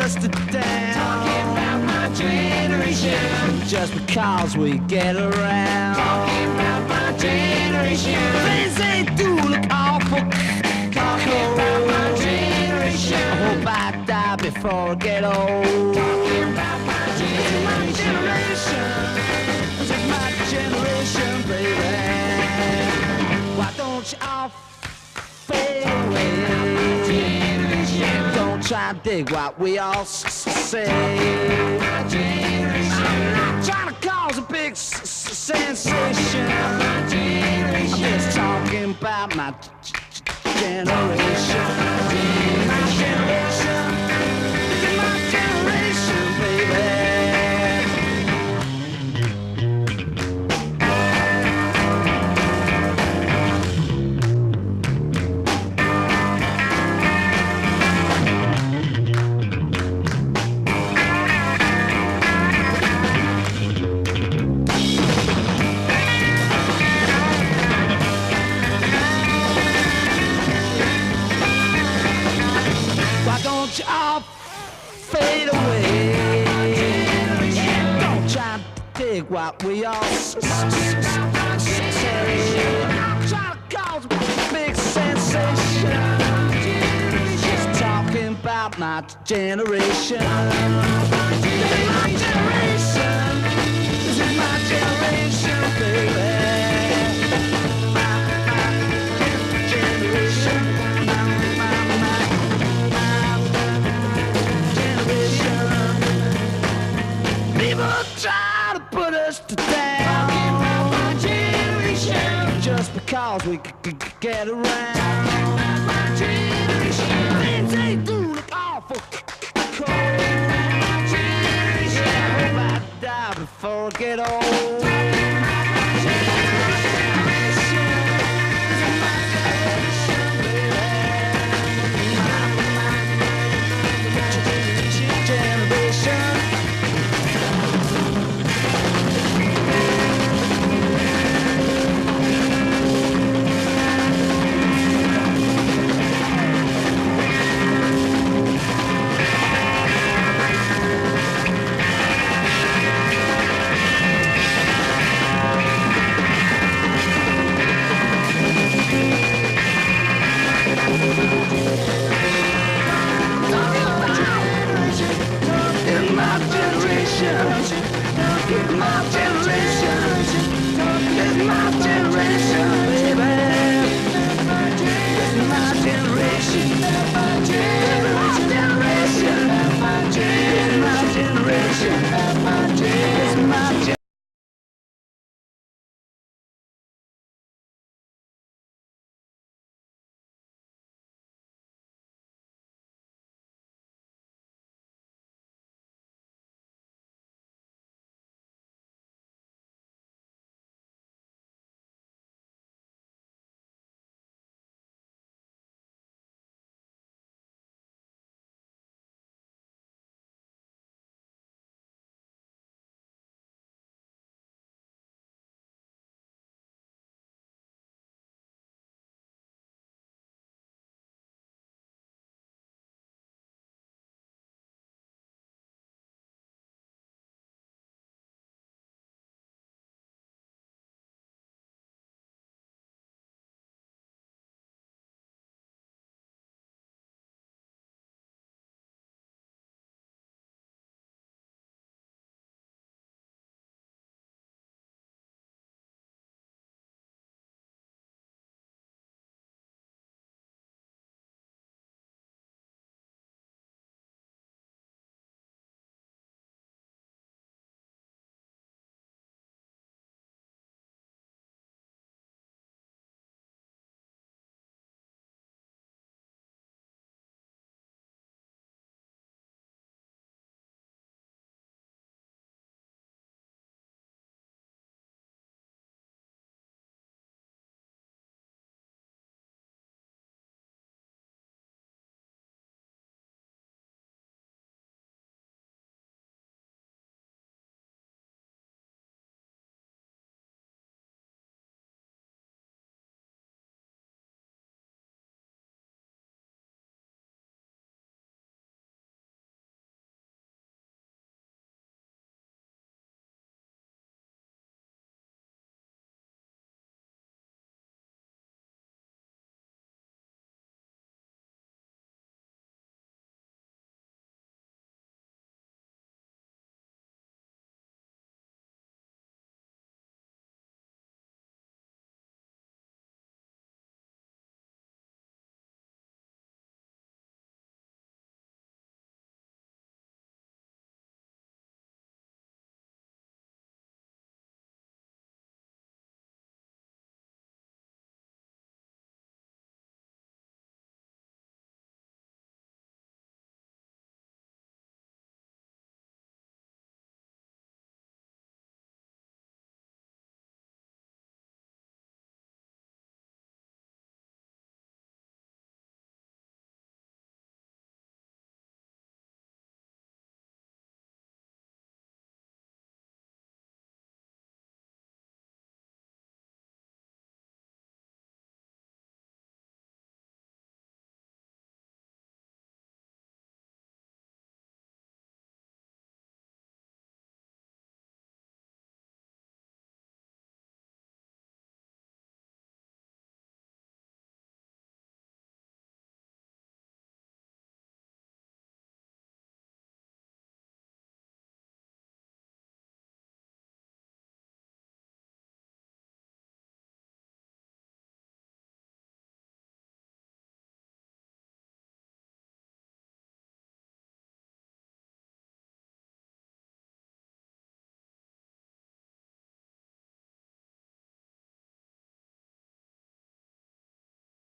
us down. Talking about my generation. Just because we get around. Talking about my generation. Things they do look awful. Talking about my generation. I hope I die before I get old. Talking about my generation. This is my generation, baby. Why don't you all fade away? Don't try to dig what we all say. I'm not trying to cause a big sensation. I'm just talking about my generation. My generation. This is my generation, baby. Why don't you all fade away? Don't try to dig what we all say. I'm trying to cause a big sensation. Just talking about my generation. This is my generation. This is my generation, baby. My generation. People try to put us down. Talking about my generation. Just because we get around. My generation. Things they do look awful cold. My generation. I hope I die before I get old. In my generation,